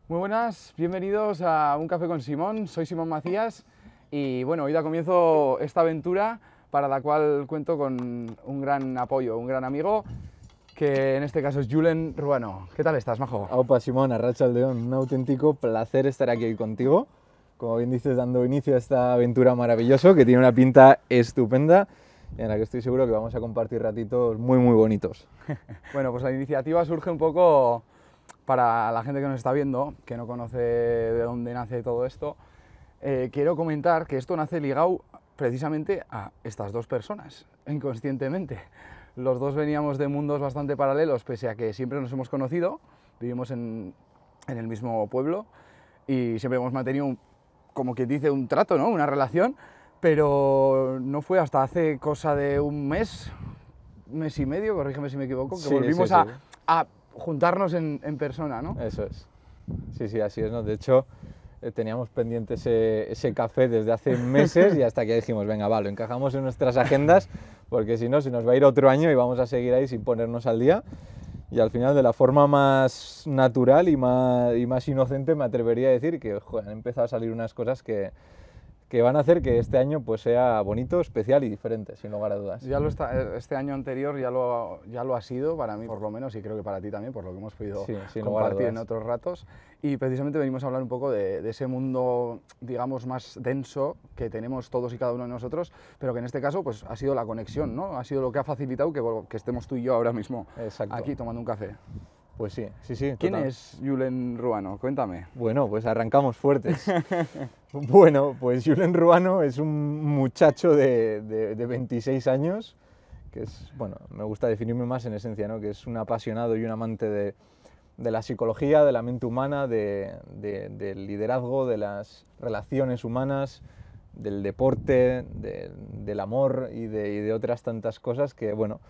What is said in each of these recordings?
Muy buenas, bienvenidos a Un Café con Simón, soy Simón Macías y bueno, hoy da comienzo esta aventura para la cual cuento con un gran apoyo, un gran amigo, que en este caso es Julen Ruano. ¿Qué tal estás, majo? Aupa Simón, Arratsaldeon, un auténtico placer estar aquí hoy contigo. Como bien dices, dando inicio a esta aventura maravillosa que tiene una pinta estupenda en la que estoy seguro que vamos a compartir ratitos muy bonitos. Bueno, pues la iniciativa surge un poco para la gente que nos está viendo, que no conoce de dónde nace todo esto. Quiero comentar que esto nace ligado precisamente a estas dos personas, inconscientemente. Los dos veníamos de mundos bastante paralelos, pese a que siempre nos hemos conocido, vivimos en el mismo pueblo y siempre hemos mantenido, como quien dice, un trato, ¿no? Una relación, pero no fue hasta hace cosa de un mes y medio, corrígeme si me equivoco, que Sí, volvimos sí. a juntarnos en persona, ¿no? Eso es. Sí, así es, ¿no? De hecho, teníamos pendiente ese café desde hace meses y hasta que dijimos, venga, va, lo encajamos en nuestras agendas, porque si no, se nos va a ir otro año y vamos a seguir ahí sin ponernos al día. Y al final, de la forma más natural y más inocente, me atrevería a decir que joder, han empezado a salir unas cosas que van a hacer que este año pues, sea bonito, especial y diferente, sin lugar a dudas. Ya este año anterior ya lo ha sido para mí, por lo menos, y creo que para ti también, por lo que hemos podido compartir en otros ratos. Y precisamente venimos a hablar un poco de ese mundo, digamos, más denso que tenemos todos y cada uno de nosotros, pero que en este caso pues, ha sido la conexión, ¿no? Ha sido lo que ha facilitado que estemos tú y yo ahora mismo aquí tomando un café. Pues sí. ¿Quién es Julen Ruano? Cuéntame. Bueno, pues arrancamos fuertes. Bueno, pues Julen Ruano es un muchacho de 26 años, que es, bueno, me gusta definirme más en esencia, ¿no? Que es un apasionado y un amante de la psicología, de la mente humana, del liderazgo, de las relaciones humanas, del deporte, del amor y de otras tantas cosas que, bueno,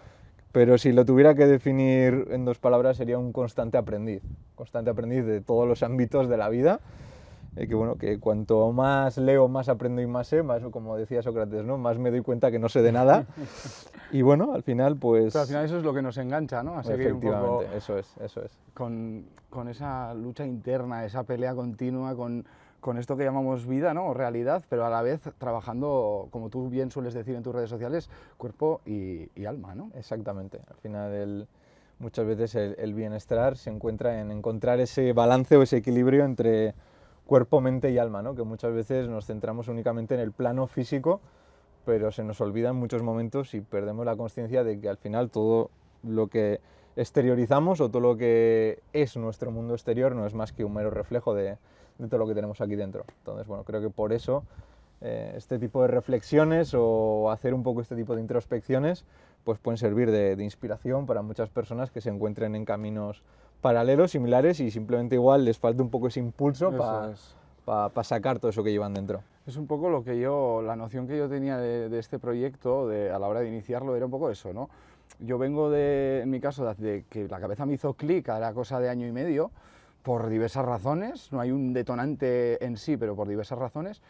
pero si lo tuviera que definir en dos palabras sería un constante aprendiz de todos los ámbitos de la vida, que bueno, que cuanto más leo, más aprendo y más sé, más, como decía Sócrates, ¿no? Más me doy cuenta que no sé de nada. Y bueno, al final pues... Pero al final eso es lo que nos engancha, ¿no? A seguir un poco eso es. Con esa lucha interna, esa pelea continua con esto que llamamos vida, ¿no? O realidad, pero a la vez trabajando, como tú bien sueles decir en tus redes sociales, cuerpo y alma, ¿no? Exactamente. Al final muchas veces el bienestar se encuentra en encontrar ese balance o ese equilibrio entre cuerpo, mente y alma, ¿no? Que muchas veces nos centramos únicamente en el plano físico, pero se nos olvida en muchos momentos y perdemos la conciencia de que al final todo lo que exteriorizamos o todo lo que es nuestro mundo exterior no es más que un mero reflejo de todo lo que tenemos aquí dentro. Entonces, bueno, creo que por eso este tipo de reflexiones o hacer un poco este tipo de introspecciones pues pueden servir de inspiración para muchas personas que se encuentren en caminos paralelos, similares y simplemente igual les falta un poco ese impulso para sacar todo eso que llevan dentro. Es un poco la noción que yo tenía de este proyecto a la hora de iniciarlo era un poco eso, ¿no? Yo vengo en mi caso, de que la cabeza me hizo clic a la cosa de año y medio, por diversas razones, no hay un detonante en sí, pero por diversas razones,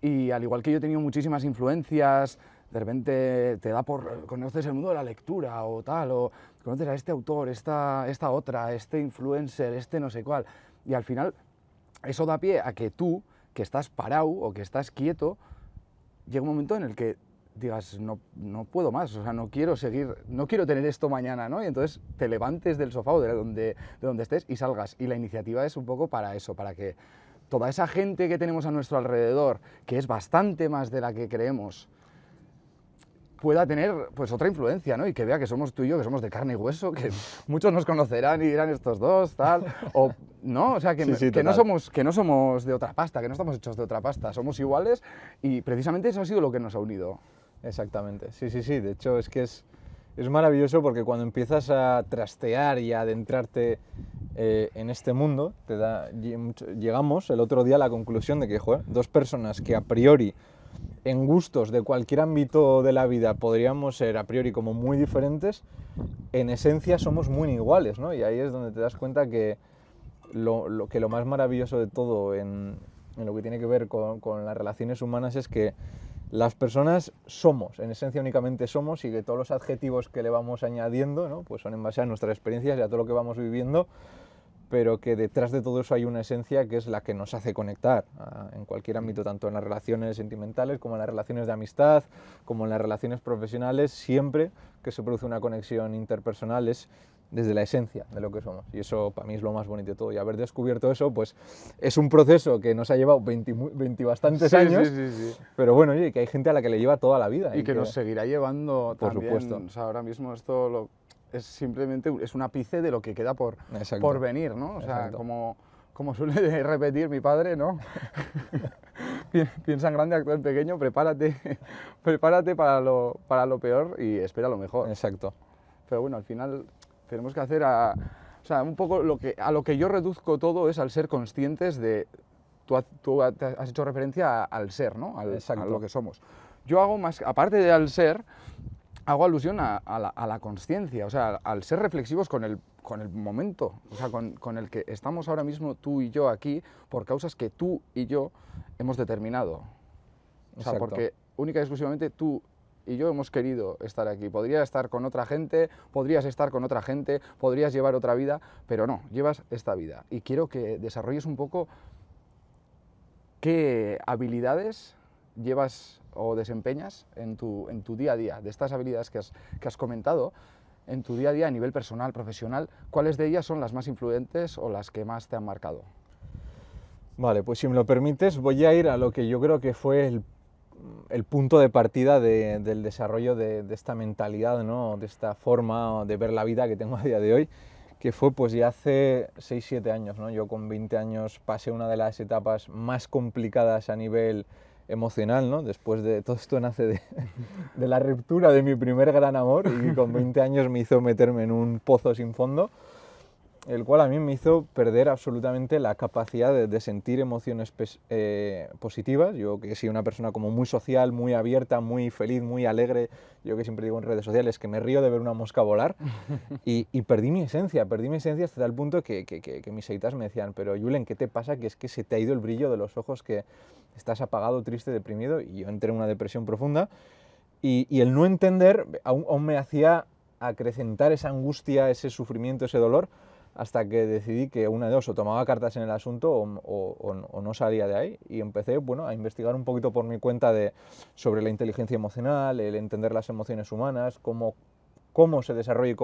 y al igual que yo he tenido muchísimas influencias, de repente te da conoces el mundo de la lectura o tal, o conoces a este autor, esta otra, este influencer, este no sé cuál, y al final eso da pie a que tú, que estás parado o que estás quieto, llega un momento en el que digas, no puedo más, o sea, no quiero seguir, no quiero tener esto mañana, ¿no? Y entonces te levantes del sofá o de donde estés y salgas. Y la iniciativa es un poco para eso, para que toda esa gente que tenemos a nuestro alrededor, que es bastante más de la que creemos, pueda tener pues otra influencia, ¿no? Y que vea que somos tú y yo, que somos de carne y hueso, que muchos nos conocerán y dirán estos dos, tal, o no, o sea, que no somos de otra pasta, que no estamos hechos de otra pasta, somos iguales y precisamente eso ha sido lo que nos ha unido. Exactamente, sí, de hecho es que es maravilloso porque cuando empiezas a trastear y a adentrarte en este mundo, llegamos el otro día a la conclusión de que, joder, dos personas que a priori en gustos de cualquier ámbito de la vida podríamos ser a priori como muy diferentes, en esencia somos muy iguales, ¿no? Y ahí es donde te das cuenta que lo más maravilloso de todo en lo que tiene que ver con las relaciones humanas es que las personas somos, en esencia únicamente somos, y que todos los adjetivos que le vamos añadiendo, ¿no? Pues son en base a nuestras experiencias y a todo lo que vamos viviendo, pero que detrás de todo eso hay una esencia que es la que nos hace conectar en cualquier ámbito, tanto en las relaciones sentimentales como en las relaciones de amistad, como en las relaciones profesionales. Siempre que se produce una conexión interpersonal es desde la esencia de lo que somos, y eso para mí es lo más bonito de todo, y haber descubierto eso pues es un proceso que nos ha llevado 20 bastantes años, sí. pero bueno, oye, que hay gente a la que le lleva toda la vida. Y que nos seguirá llevando por también. supuesto. O sea, ahora mismo esto es simplemente es un ápice de lo que queda por venir, ¿no? O sea, como suele repetir mi padre, ¿no? Piensa en grande, actúa en pequeño, prepárate para lo peor y espera lo mejor. Exacto. Pero bueno, al final tenemos que hacer o sea, un poco a lo que yo reduzco todo es al ser conscientes de... Tú has hecho referencia al ser, ¿no? A lo que somos. Yo hago más, aparte de al ser, hago alusión a la consciencia, o sea, al ser reflexivos con el momento, o sea, con el que estamos ahora mismo tú y yo aquí, por causas que tú y yo hemos determinado. O sea, porque única y exclusivamente tú y yo hemos querido estar aquí. Podría estar con otra gente, podrías estar con otra gente, podrías llevar otra vida, pero no, llevas esta vida. Y quiero que desarrolles un poco qué habilidades llevas o desempeñas en tu día a día, de estas habilidades que has comentado, en tu día a día a nivel personal, profesional, ¿cuáles de ellas son las más influyentes o las que más te han marcado? Vale, pues si me lo permites voy a ir a lo que yo creo que fue el punto de partida del desarrollo de esta mentalidad, ¿no? De esta forma de ver la vida que tengo a día de hoy, que fue pues ya hace 6-7 años, ¿no? Yo con 20 años pasé una de las etapas más complicadas a nivel emocional, ¿no? Después de todo esto nace de la ruptura de mi primer gran amor, y con 20 años me hizo meterme en un pozo sin fondo, el cual a mí me hizo perder absolutamente la capacidad de sentir emociones positivas. Yo que soy una persona como muy social, muy abierta, muy feliz, muy alegre, yo que siempre digo en redes sociales que me río de ver una mosca volar, y perdí mi esencia hasta tal punto que mis seguidas me decían, pero Julen, ¿qué te pasa? Que es que se te ha ido el brillo de los ojos, que estás apagado, triste, deprimido, y yo entré en una depresión profunda, y el no entender aún me hacía acrecentar esa angustia, ese sufrimiento, ese dolor, hasta que decidí que una de dos, o tomaba cartas en el asunto o no salía de ahí, y empecé a investigar un poquito por mi cuenta sobre la inteligencia emocional, el entender las emociones humanas, cómo se desarrolla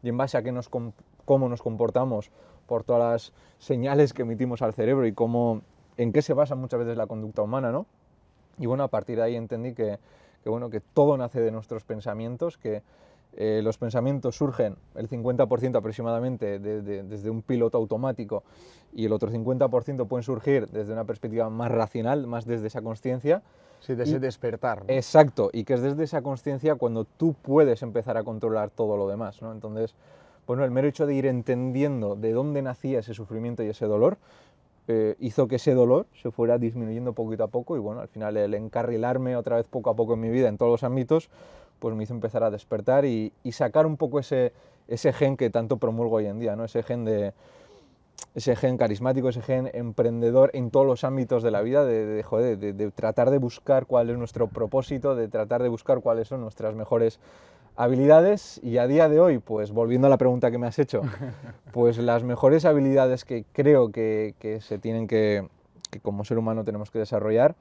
y en base a cómo nos comportamos por todas las señales que emitimos al cerebro y en qué se basa muchas veces la conducta humana, ¿no? Y bueno, a partir de ahí entendí que todo nace de nuestros pensamientos, que los pensamientos surgen el 50% aproximadamente desde un piloto automático, y el otro 50% pueden surgir desde una perspectiva más racional, más desde esa consciencia. Sí, de ese despertar, ¿no? Exacto, y que es desde esa consciencia cuando tú puedes empezar a controlar todo lo demás, ¿no? Entonces, el mero hecho de ir entendiendo de dónde nacía ese sufrimiento y ese dolor, hizo que ese dolor se fuera disminuyendo poquito a poco, y al final el encarrilarme otra vez poco a poco en mi vida en todos los ámbitos, pues me hizo empezar a despertar y sacar un poco ese gen que tanto promulgo hoy en día, ¿no? Ese gen carismático, ese gen emprendedor en todos los ámbitos de la vida, de tratar de buscar cuál es nuestro propósito, de tratar de buscar cuáles son nuestras mejores habilidades. Y a día de hoy, pues volviendo a la pregunta que me has hecho, pues las mejores habilidades que creo que se tienen que como ser humano tenemos que desarrollar,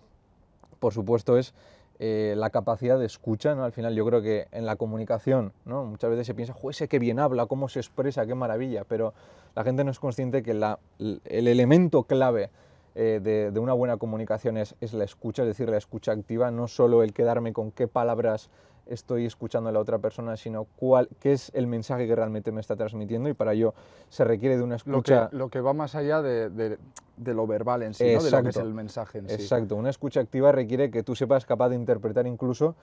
por supuesto, es la capacidad de escucha, ¿no? Al final yo creo que en la comunicación, ¿no? Muchas veces se piensa, ¡joder, qué bien habla, cómo se expresa, qué maravilla!, pero la gente no es consciente que el elemento clave de una buena comunicación es la escucha, es decir, la escucha activa, no solo el quedarme con qué palabras estoy escuchando a la otra persona, sino qué es el mensaje que realmente me está transmitiendo, y para ello se requiere de una escucha... Lo que va más allá de lo verbal en sí, ¿no? De lo que es el mensaje en sí. Exacto, una escucha activa requiere que tú sepas capaz de interpretar incluso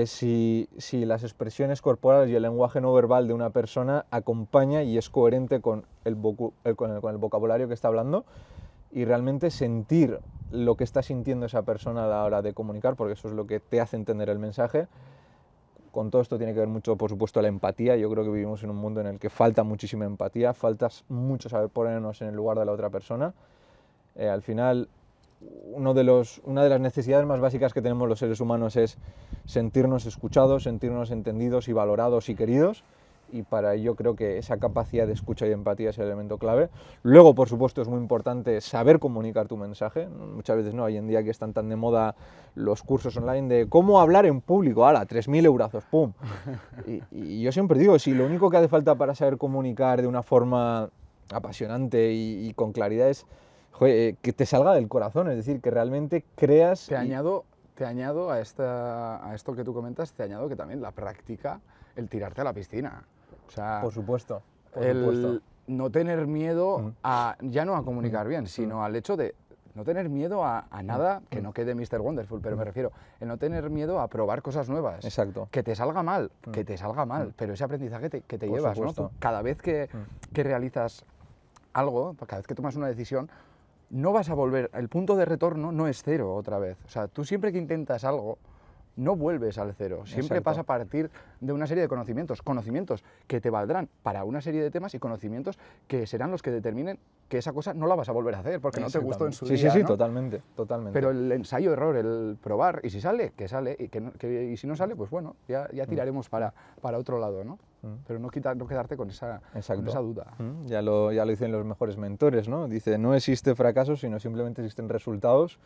si las expresiones corporales y el lenguaje no verbal de una persona acompaña y es coherente con el vocabulario que está hablando, y realmente sentir lo que está sintiendo esa persona a la hora de comunicar, porque eso es lo que te hace entender el mensaje. Con todo esto tiene que ver mucho, por supuesto, la empatía. Yo creo que vivimos en un mundo en el que falta muchísima empatía, falta mucho saber ponernos en el lugar de la otra persona. Al final, una de las necesidades más básicas que tenemos los seres humanos es sentirnos escuchados, sentirnos entendidos y valorados y queridos, y para ello creo que esa capacidad de escucha y empatía es el elemento clave. Luego, por supuesto, es muy importante saber comunicar tu mensaje. Muchas veces no, hoy en día que están tan de moda los cursos online de cómo hablar en público, ¡hala! 3.000 eurazos, ¡pum! Y yo siempre digo, si lo único que hace falta para saber comunicar de una forma apasionante y con claridad es, joder, que te salga del corazón, es decir, que realmente creas... Te añado a esto que tú comentas, te añado que también la práctica, el tirarte a la piscina. O sea, Por supuesto, el no tener miedo a, ya no a comunicar bien, sino al hecho de no tener miedo a nada que no quede Mr. Wonderful, pero me refiero, el no tener miedo a probar cosas nuevas. Exacto. Que te salga mal, pero ese aprendizaje que te llevas, ¿no? Tú, cada vez que realizas algo, cada vez que tomas una decisión, no vas a volver, el punto de retorno no es cero otra vez. O sea, tú siempre que intentas algo, no vuelves al cero, siempre vas a partir de una serie de conocimientos que te valdrán para una serie de temas y conocimientos que serán los que determinen que esa cosa no la vas a volver a hacer porque no te gustó en su día, Sí, ¿no? totalmente. Pero el ensayo-error, el probar, y si sale, que sale, y si no sale, pues bueno, ya tiraremos para otro lado, ¿no? Pero no quedarte con esa duda. Ya lo dicen los mejores mentores, ¿no? Dice, no existe fracaso, sino simplemente existen resultados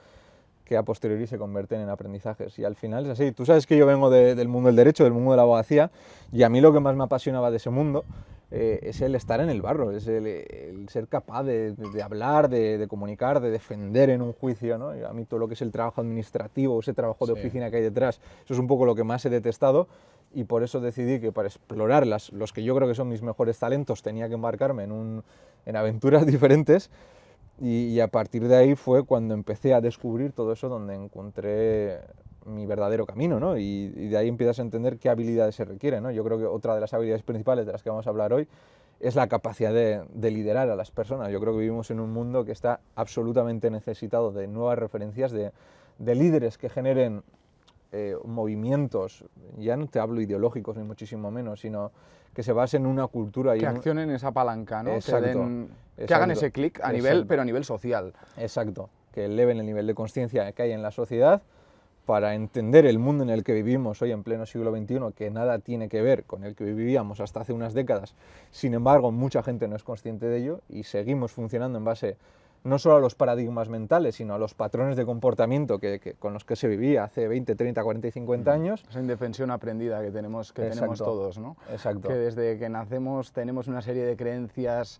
que a posteriori se convierten en aprendizajes. Y al final es así. Tú sabes que yo vengo del mundo del derecho, del mundo de la abogacía, y a mí lo que más me apasionaba de ese mundo es el estar en el barro, es el ser capaz de hablar, de comunicar, de defender en un juicio, ¿no? Y a mí todo lo que es el trabajo administrativo, ese trabajo de oficina que hay detrás, eso es un poco lo que más he detestado, y por eso decidí que para explorar los que yo creo que son mis mejores talentos tenía que embarcarme en aventuras diferentes. Y a partir de ahí fue cuando empecé a descubrir todo eso, donde encontré mi verdadero camino, ¿no? Y de ahí empiezas a entender qué habilidades se requieren, ¿no? Yo creo que otra de las habilidades principales de las que vamos a hablar hoy es la capacidad de liderar a las personas. Yo creo que vivimos en un mundo que está absolutamente necesitado de nuevas referencias, de líderes que generen movimientos, ya no te hablo ideológicos ni muchísimo menos, sino que se basen en una cultura y que accionen esa palanca, ¿no? Exacto, que hagan ese clic a nivel, pero a nivel social. Exacto, que eleven el nivel de conciencia que hay en la sociedad para entender el mundo en el que vivimos hoy en pleno siglo XXI, que nada tiene que ver con el que vivíamos hasta hace unas décadas. Sin embargo, mucha gente no es consciente de ello y seguimos funcionando en base no solo a los paradigmas mentales, sino a los patrones de comportamiento con los que se vivía hace 20, 30, 40 y 50 años. Esa indefensión aprendida que tenemos todos, ¿no? Exacto. Que desde que nacemos tenemos una serie de creencias,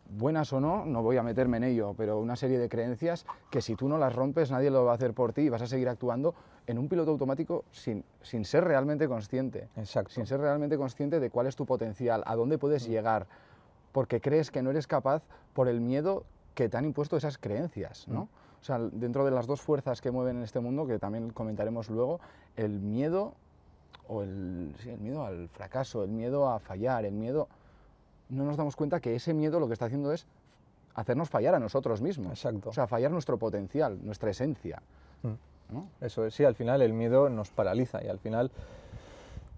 buenas o no, no voy a meterme en ello, pero una serie de creencias que si tú no las rompes nadie lo va a hacer por ti y vas a seguir actuando en un piloto automático sin ser realmente consciente. Exacto. Sin ser realmente consciente de cuál es tu potencial, a dónde puedes llegar, porque crees que no eres capaz por el miedo que te han impuesto esas creencias, ¿no? O sea, dentro de las dos fuerzas que mueven en este mundo, que también comentaremos luego, el miedo, el miedo al fracaso, el miedo a fallar, el miedo... No nos damos cuenta que ese miedo lo que está haciendo es hacernos fallar a nosotros mismos. Exacto. O sea, fallar nuestro potencial, nuestra esencia, ¿no? Eso es, sí, al final el miedo nos paraliza y al final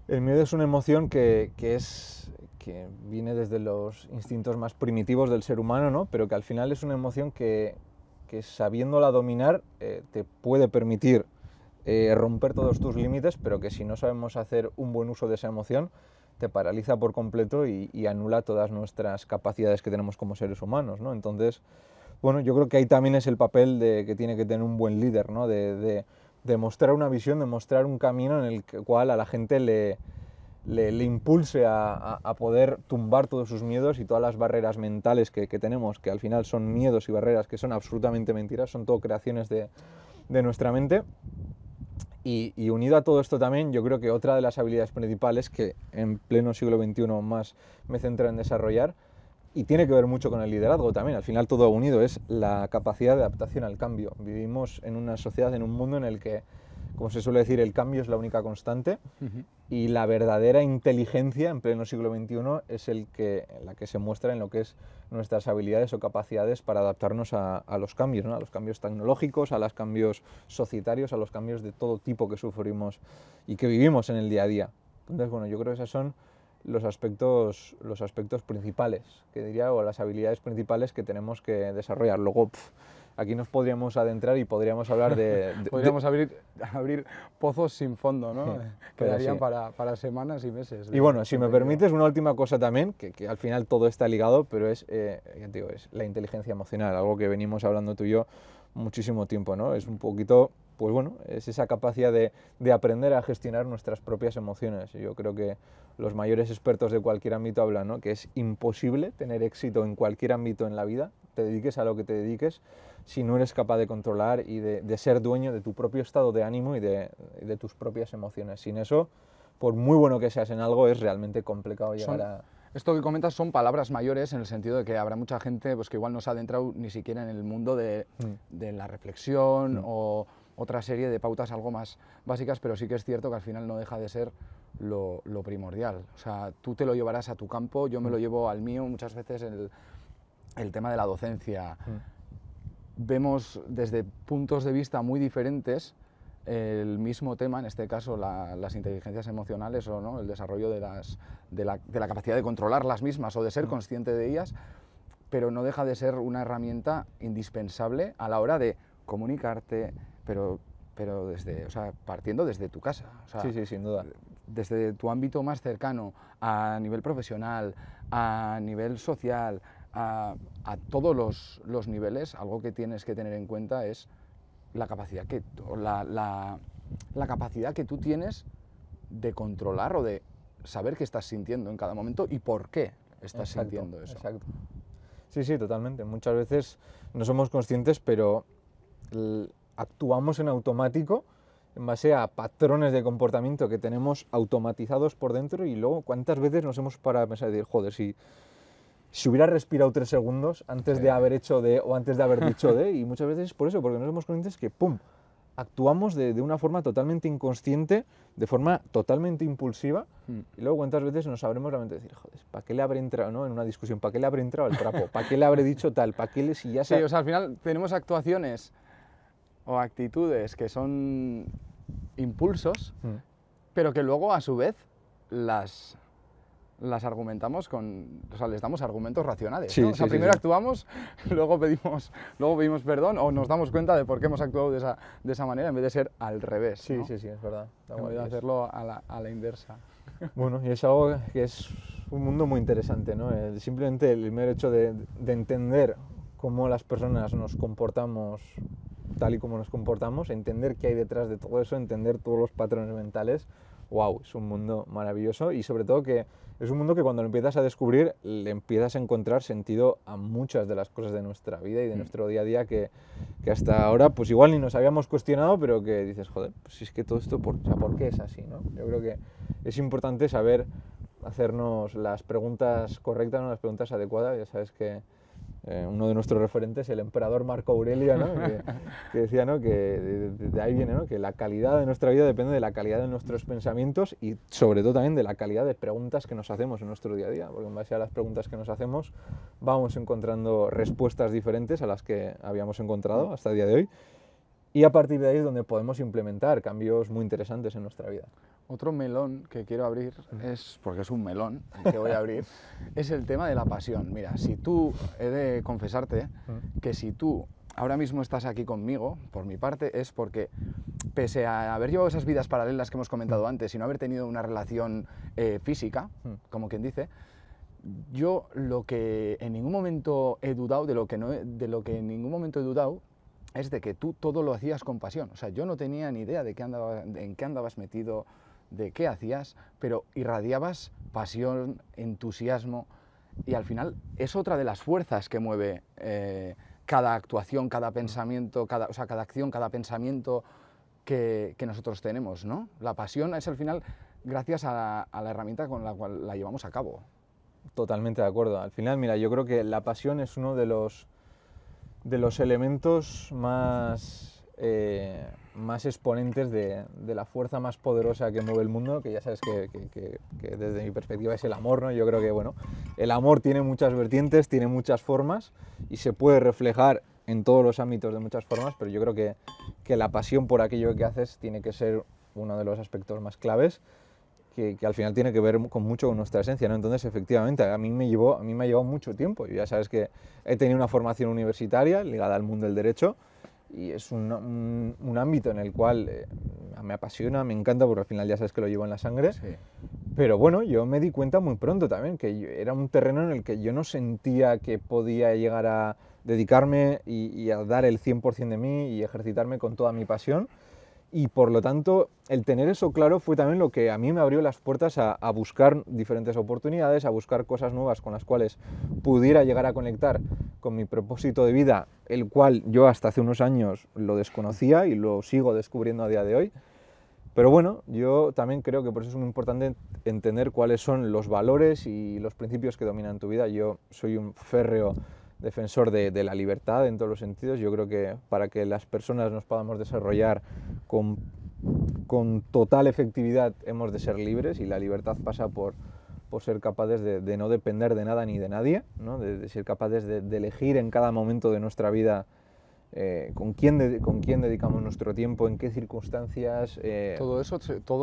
el miedo es una emoción que viene desde los instintos más primitivos del ser humano, ¿no? Pero que al final es una emoción que sabiéndola dominar te puede permitir romper todos tus límites, pero que si no sabemos hacer un buen uso de esa emoción, te paraliza por completo y anula todas nuestras capacidades que tenemos como seres humanos, ¿no? Entonces, bueno, yo creo que ahí también es el papel que tiene que tener un buen líder, ¿no? De mostrar una visión, de mostrar un camino en el cual a la gente le impulse a poder tumbar todos sus miedos y todas las barreras mentales que tenemos, que al final son miedos y barreras que son absolutamente mentiras, son todo creaciones de nuestra mente. Y unido a todo esto también, yo creo que otra de las habilidades principales que en pleno siglo XXI más me centro en desarrollar, y tiene que ver mucho con el liderazgo también, al final todo unido, es la capacidad de adaptación al cambio. Vivimos en una sociedad, en un mundo en el que, como se suele decir, el cambio es la única constante y la verdadera inteligencia en pleno siglo XXI es la que se muestra en lo que es nuestras habilidades o capacidades para adaptarnos a los cambios, ¿no? A los cambios tecnológicos, a los cambios societarios, a los cambios de todo tipo que sufrimos y que vivimos en el día a día. Entonces, bueno, yo creo que esos son los aspectos principales, que diría, o las habilidades principales que tenemos que desarrollar. Luego, aquí nos podríamos adentrar y podríamos hablar Podríamos abrir pozos sin fondo, ¿no? Quedarían sí. para semanas y meses. Y bueno, si me permites, una última cosa también, que al final todo está ligado, pero es, ya te digo, es la inteligencia emocional, algo que venimos hablando tú y yo muchísimo tiempo, ¿no? Es un poquito, pues bueno, es esa capacidad de aprender a gestionar nuestras propias emociones. Yo creo que los mayores expertos de cualquier ámbito hablan, ¿no? Que es imposible tener éxito en cualquier ámbito en la vida, te dediques a lo que te dediques, si no eres capaz de controlar y de ser dueño de tu propio estado de ánimo y de tus propias emociones. Sin eso, por muy bueno que seas en algo, es realmente complicado llegar a... Esto que comentas son palabras mayores en el sentido de que habrá mucha gente pues, que igual no se ha adentrado ni siquiera en el mundo de la reflexión o otra serie de pautas algo más básicas, pero sí que es cierto que al final no deja de ser lo primordial. O sea, tú te lo llevarás a tu campo, yo me lo llevo al mío. Muchas veces el tema de la docencia. Vemos desde puntos de vista muy diferentes el mismo tema, en este caso las inteligencias emocionales o ¿no? el desarrollo de la capacidad de controlar las mismas o de ser consciente de ellas, pero no deja de ser una herramienta indispensable a la hora de comunicarte, pero desde, o sea, partiendo desde tu casa. O sea, Sí, sin duda. Desde tu ámbito más cercano, a nivel profesional, a nivel social, a todos los niveles, algo que tienes que tener en cuenta es la capacidad la capacidad que tú tienes de controlar o de saber qué estás sintiendo en cada momento y por qué estás sintiendo eso. Exacto. Sí, totalmente. Muchas veces no somos conscientes, pero actuamos en automático en base a patrones de comportamiento que tenemos automatizados por dentro y luego cuántas veces nos hemos parado a pensar y decir, joder, si hubiera respirado 3 segundos antes de haber hecho de o antes de haber dicho de, y muchas veces es por eso, porque no somos conscientes que ¡pum!, actuamos de una forma totalmente inconsciente, de forma totalmente impulsiva, y luego cuántas veces nos sabremos realmente decir, joder, ¿para qué le habré entrado, ¿no? En una discusión? ¿Para qué le habré entrado al trapo? ¿Para qué le habré dicho tal? ¿Para qué le, si ya Sí, o sea, al final tenemos actuaciones o actitudes que son impulsos, pero que luego a su vez las argumentamos o sea, les damos argumentos racionales, ¿no? O sea, primero actuamos, luego pedimos perdón o nos damos cuenta de por qué hemos actuado de esa manera en vez de ser al revés, ¿no? Sí, es verdad. En vez de hacerlo a la inversa. Bueno, y es algo que es un mundo muy interesante, ¿no? Simplemente el mero hecho de entender cómo las personas nos comportamos tal y como nos comportamos, entender qué hay detrás de todo eso, entender todos los patrones mentales, wow, es un mundo maravilloso y sobre todo que es un mundo que cuando lo empiezas a descubrir le empiezas a encontrar sentido a muchas de las cosas de nuestra vida y de nuestro día a día que hasta ahora pues igual ni nos habíamos cuestionado, pero que dices, joder, pues si es que todo esto, ¿por qué es así, no? Yo creo que es importante saber hacernos las preguntas correctas, ¿no? Las preguntas adecuadas. Ya sabes que uno de nuestros referentes, el emperador Marco Aurelio, ¿no? que decía, ¿no? Que de ahí viene, ¿no? Que la calidad de nuestra vida depende de la calidad de nuestros pensamientos y sobre todo también de la calidad de preguntas que nos hacemos en nuestro día a día, porque en base a las preguntas que nos hacemos vamos encontrando respuestas diferentes a las que habíamos encontrado hasta el día de hoy y a partir de ahí es donde podemos implementar cambios muy interesantes en nuestra vida. Otro melón que quiero abrir, porque es un melón que voy a abrir, es el tema de la pasión. Mira, he de confesarte que si tú ahora mismo estás aquí conmigo, por mi parte, es porque pese a haber llevado esas vidas paralelas que hemos comentado antes y no haber tenido una relación física, como quien dice, yo lo que en ningún momento he dudado, de lo que en ningún momento he dudado, es de que tú todo lo hacías con pasión. O sea, yo no tenía ni idea en qué andabas metido, de qué hacías, pero irradiabas pasión, entusiasmo, y al final es otra de las fuerzas que mueve cada actuación, cada pensamiento, cada acción, cada pensamiento que nosotros tenemos, ¿no? La pasión es al final gracias a la herramienta con la cual la llevamos a cabo. Totalmente de acuerdo. Al final, mira, yo creo que la pasión es uno de los elementos más exponentes de la fuerza más poderosa que mueve el mundo, que ya sabes que desde mi perspectiva es el amor, ¿no? Yo creo que, bueno, el amor tiene muchas vertientes, tiene muchas formas y se puede reflejar en todos los ámbitos de muchas formas, pero yo creo que la pasión por aquello que haces tiene que ser uno de los aspectos más claves, que al final tiene que ver mucho con nuestra esencia, ¿no? Entonces, efectivamente, a mí me ha llevado mucho tiempo. Y ya sabes que he tenido una formación universitaria ligada al mundo del derecho y es un ámbito en el cual me apasiona, me encanta, porque al final ya sabes que lo llevo en la sangre. Sí. Pero bueno, yo me di cuenta muy pronto también que era un terreno en el que yo no sentía que podía llegar a dedicarme y a dar el 100% de mí y ejercitarme con toda mi pasión. Y por lo tanto, el tener eso claro fue también lo que a mí me abrió las puertas a buscar diferentes oportunidades, a buscar cosas nuevas con las cuales pudiera llegar a conectar con mi propósito de vida, el cual yo hasta hace unos años lo desconocía y lo sigo descubriendo a día de hoy. Pero bueno, yo también creo que por eso es muy importante entender cuáles son los valores y los principios que dominan tu vida. Yo soy un férreo defensor de la libertad en todos los sentidos. Yo creo que para que las personas nos podamos desarrollar con total efectividad hemos de ser libres, y la libertad pasa por ser capaces de no depender de nada ni de nadie, ¿no? De ser capaces de elegir en cada momento de nuestra vida con quién dedicamos nuestro tiempo, en qué circunstancias. Todo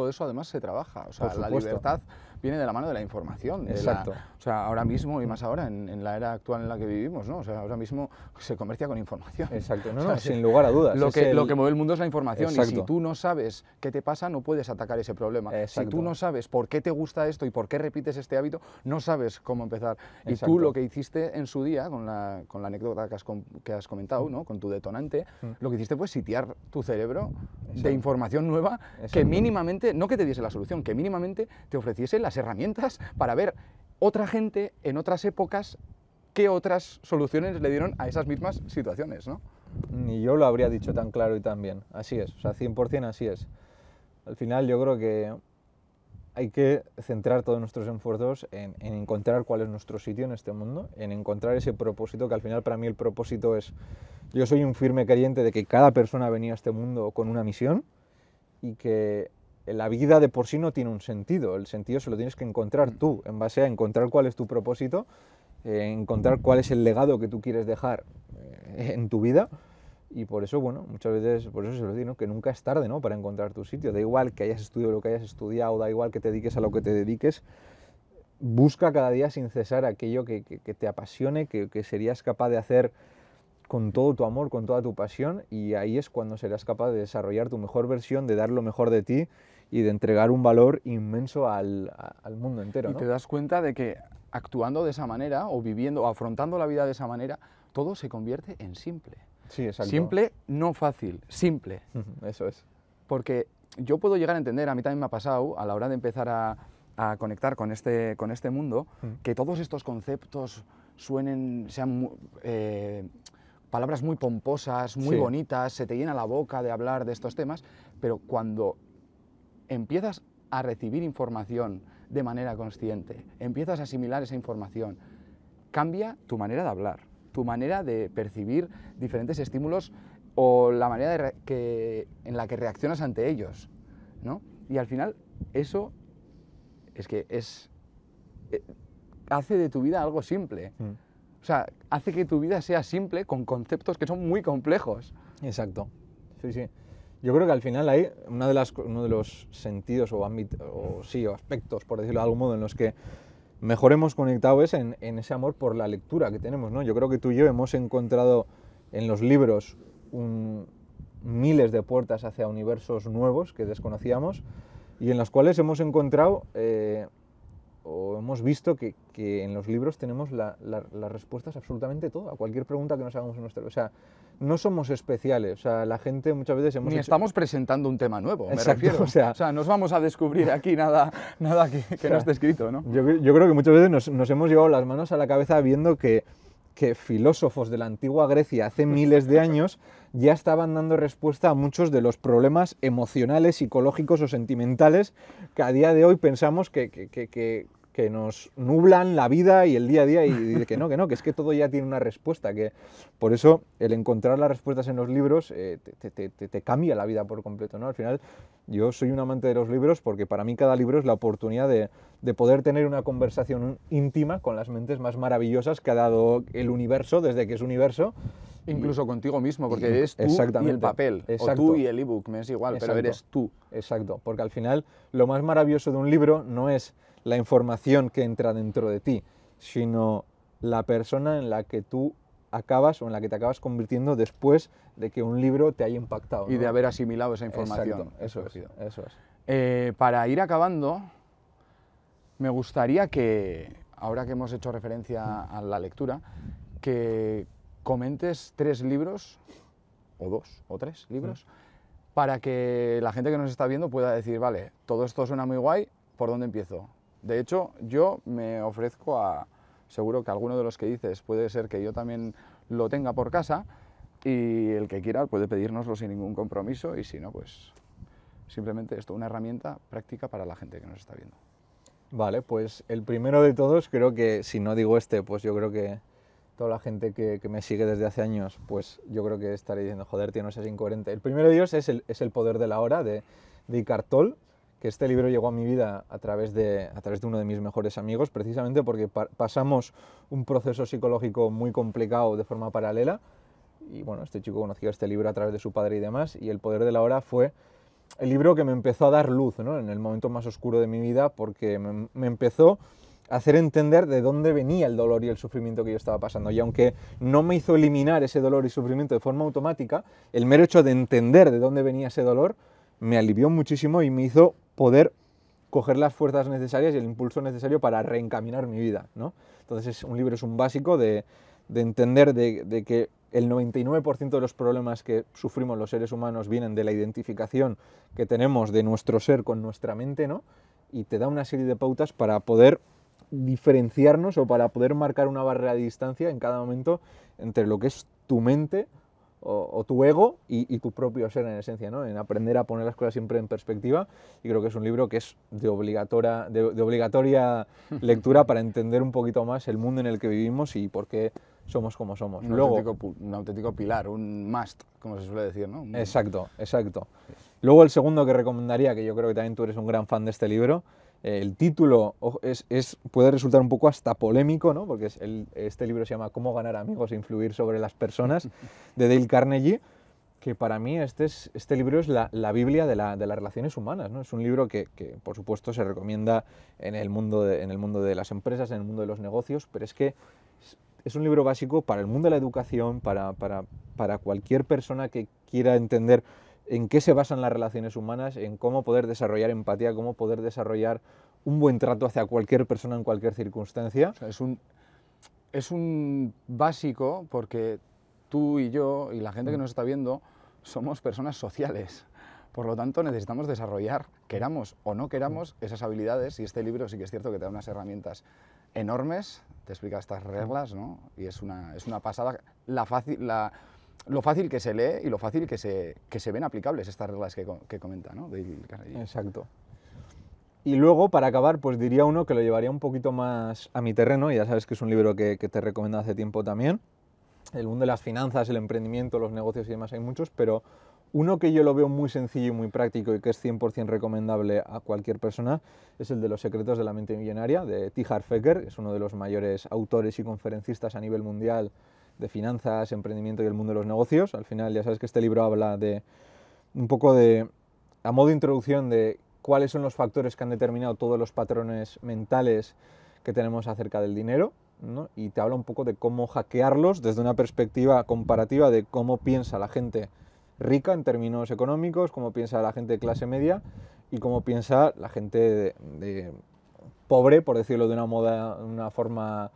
eso además se trabaja. O sea, la libertad viene de la mano de la información. Exacto. O sea, ahora mismo, y más ahora, en la era actual en la que vivimos, ¿no? O sea, ahora mismo se comercia con información. Exacto, no, o sea, no, sin lugar a dudas. Lo que mueve el mundo es la información. Exacto. Y si tú no sabes qué te pasa, no puedes atacar ese problema. Exacto. Si tú no sabes por qué te gusta esto y por qué repites este hábito, no sabes cómo empezar. Exacto. Y tú lo que hiciste en su día, con la anécdota que has comentado, ¿no? Con tu detonante, lo que hiciste fue sitiar tu cerebro de información nueva. Exacto. Que mínimamente, no que te diese la solución, que mínimamente te ofreciese las herramientas para ver otra gente en otras épocas qué otras soluciones le dieron a esas mismas situaciones, ¿no? Ni yo lo habría dicho tan claro y tan bien. Así es, o sea, 100% así es. Al final yo creo que hay que centrar todos nuestros esfuerzos en encontrar cuál es nuestro sitio en este mundo, en encontrar ese propósito, que al final para mí el propósito es... Yo soy un firme creyente de que cada persona ha venido a este mundo con una misión y que la vida de por sí no tiene un sentido. El sentido se lo tienes que encontrar tú, en base a encontrar cuál es tu propósito, encontrar cuál es el legado que tú quieres dejar en tu vida. Y por eso, bueno, muchas veces, por eso se lo digo, ¿no? Que nunca es tarde, ¿no? Para encontrar tu sitio. Da igual que hayas estudiado lo que hayas estudiado, da igual que te dediques a lo que te dediques, busca cada día sin cesar aquello que te apasione, que serías capaz de hacer con todo tu amor, con toda tu pasión, y ahí es cuando serás capaz de desarrollar tu mejor versión, de dar lo mejor de ti y de entregar un valor inmenso al mundo entero, ¿no? Y te das cuenta de que actuando de esa manera, o viviendo, o afrontando la vida de esa manera, todo se convierte en simple. Sí, exacto. Simple, no fácil, simple. Eso es. Porque yo puedo llegar a entender, a mí también me ha pasado, a la hora de empezar a conectar con este mundo, que todos estos conceptos sean palabras muy pomposas, muy bonitas, se te llena la boca de hablar de estos temas, pero cuando empiezas a recibir información de manera consciente, empiezas a asimilar esa información, cambia tu manera de hablar, tu manera de percibir diferentes estímulos o la manera en la que reaccionas ante ellos, ¿no? Y al final eso hace de tu vida algo simple. O sea, hace que tu vida sea simple con conceptos que son muy complejos. Exacto. Sí, sí. Yo creo que al final hay uno de los sentidos o aspectos, por decirlo de algún modo, en los que mejor hemos conectado es en ese amor por la lectura que tenemos, ¿no? Yo creo que tú y yo hemos encontrado en los libros miles de puertas hacia universos nuevos que desconocíamos y en los cuales hemos encontrado o hemos visto que en los libros tenemos las respuestas a absolutamente todo, a cualquier pregunta que nos hagamos en nuestra vida. O sea, no somos especiales, o sea, la gente muchas veces Ni estamos presentando un tema nuevo, Exacto, me refiero. O sea, no os vamos a descubrir aquí nada que no esté escrito, ¿no? Yo creo que muchas veces nos hemos llevado las manos a la cabeza viendo que filósofos de la antigua Grecia hace miles de años ya estaban dando respuesta a muchos de los problemas emocionales, psicológicos o sentimentales que a día de hoy pensamos que nos nublan la vida y el día a día y que no, que es que todo ya tiene una respuesta, que por eso el encontrar las respuestas en los libros te cambia la vida por completo, ¿no? Al final yo soy un amante de los libros porque para mí cada libro es la oportunidad de poder tener una conversación íntima con las mentes más maravillosas que ha dado el universo desde que es universo Incluso contigo mismo, porque eres tú y el exactamente, papel, exacto. o tú y el ebook, me es igual, pero Exacto. eres tú. Exacto, porque al final lo más maravilloso de un libro no es la información que entra dentro de ti, sino la persona en la que tú acabas o en la que te acabas convirtiendo después de que un libro te haya impactado, Y ¿no? de haber asimilado esa información. Exacto, eso es. Para ir acabando, me gustaría que, ahora que hemos hecho referencia a la lectura, que comentes 3 libros, o 2 o 3 libros, para que la gente que nos está viendo pueda decir, vale, todo esto suena muy guay, ¿por dónde empiezo? De hecho, yo me ofrezco a, seguro que alguno de los que dices puede ser que yo también lo tenga por casa, y el que quiera puede pedírnoslo sin ningún compromiso, y si no, pues simplemente esto, una herramienta práctica para la gente que nos está viendo. Vale, pues el primero de todos, creo que si no digo este, pues yo creo que toda la gente que me sigue desde hace años, pues yo creo que estaré diciendo, joder, tío, no seas incoherente. El primero de ellos es El poder de la hora, de Eckhart Tolle, que este libro llegó a mi vida a través de uno de mis mejores amigos, precisamente porque pasamos un proceso psicológico muy complicado de forma paralela, y bueno, este chico conoció este libro a través de su padre y demás, y El poder de la hora fue el libro que me empezó a dar luz, ¿no? En el momento más oscuro de mi vida, porque me empezó a hacer entender de dónde venía el dolor y el sufrimiento que yo estaba pasando. Y aunque no me hizo eliminar ese dolor y sufrimiento de forma automática, el mero hecho de entender de dónde venía ese dolor me alivió muchísimo y me hizo poder coger las fuerzas necesarias y el impulso necesario para reencaminar mi vida, ¿no? Entonces un libro es un básico de entender de que el 99% de los problemas que sufrimos los seres humanos vienen de la identificación que tenemos de nuestro ser con nuestra mente, ¿no? Y te da una serie de pautas para poder diferenciarnos o para poder marcar una barrera de distancia en cada momento entre lo que es tu mente o tu ego y tu propio ser en esencia, ¿no? En aprender a poner las cosas siempre en perspectiva, y creo que es un libro que es de obligatoria lectura para entender un poquito más el mundo en el que vivimos y por qué somos como somos. Un auténtico pilar, un must, como se suele decir, ¿no? Exacto, exacto. Luego el segundo que recomendaría, que yo creo que también tú eres un gran fan de este libro, el título puede resultar un poco hasta polémico, ¿no? Porque este libro se llama Cómo ganar amigos e influir sobre las personas, de Dale Carnegie, que para mí este libro es la Biblia de las relaciones humanas, ¿no? Es un libro que por supuesto se recomienda en el mundo de las empresas, en el mundo de los negocios, pero es que es un libro básico para el mundo de la educación, para cualquier persona que quiera entender en qué se basan las relaciones humanas, en cómo poder desarrollar empatía, cómo poder desarrollar un buen trato hacia cualquier persona en cualquier circunstancia. O sea, es un básico porque tú y yo y la gente que nos está viendo somos personas sociales. Por lo tanto, necesitamos desarrollar, queramos o no queramos, esas habilidades, y este libro sí que es cierto que te da unas herramientas enormes, te explica estas reglas, ¿no? Y es una pasada lo fácil que se lee y lo fácil que se ven aplicables estas reglas que comenta, ¿no? Exacto. Y luego, para acabar, pues diría uno que lo llevaría un poquito más a mi terreno, y ya sabes que es un libro que te recomiendo hace tiempo también. El mundo de las finanzas, el emprendimiento, los negocios y demás hay muchos, pero uno que yo lo veo muy sencillo y muy práctico y que es 100% recomendable a cualquier persona es el de Los secretos de la mente millonaria, de T. Harv Eker. Es uno de los mayores autores y conferencistas a nivel mundial de finanzas, emprendimiento y el mundo de los negocios. Al final ya sabes que este libro habla de un poco de, a modo de introducción, de cuáles son los factores que han determinado todos los patrones mentales que tenemos acerca del dinero, ¿no? Y te habla un poco de cómo hackearlos desde una perspectiva comparativa de cómo piensa la gente rica en términos económicos, cómo piensa la gente de clase media y cómo piensa la gente de pobre, por decirlo de una forma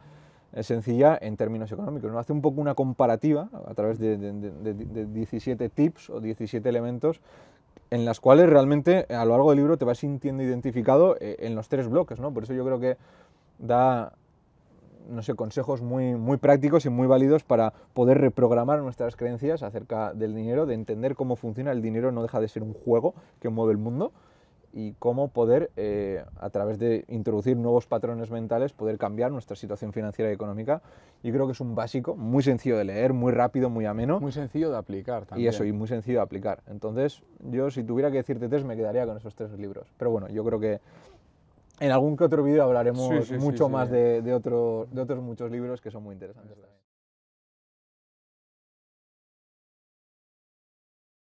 sencilla, en términos económicos, ¿no? Hace un poco una comparativa a través de 17 tips o 17 elementos en las cuales realmente a lo largo del libro te vas sintiendo identificado en los 3 bloques, ¿no? Por eso yo creo que da, no sé, consejos muy prácticos y muy válidos para poder reprogramar nuestras creencias acerca del dinero, de entender cómo funciona el dinero. No deja de ser un juego que mueve el mundo, y cómo poder, a través de introducir nuevos patrones mentales, poder cambiar nuestra situación financiera y económica. Yo creo que es un básico, muy sencillo de leer, muy rápido, muy ameno. Muy sencillo de aplicar también. Y muy sencillo de aplicar. Entonces, yo si tuviera que decirte 3, me quedaría con esos 3 libros. Pero bueno, yo creo que en algún que otro vídeo hablaremos mucho más de otros muchos libros que son muy interesantes.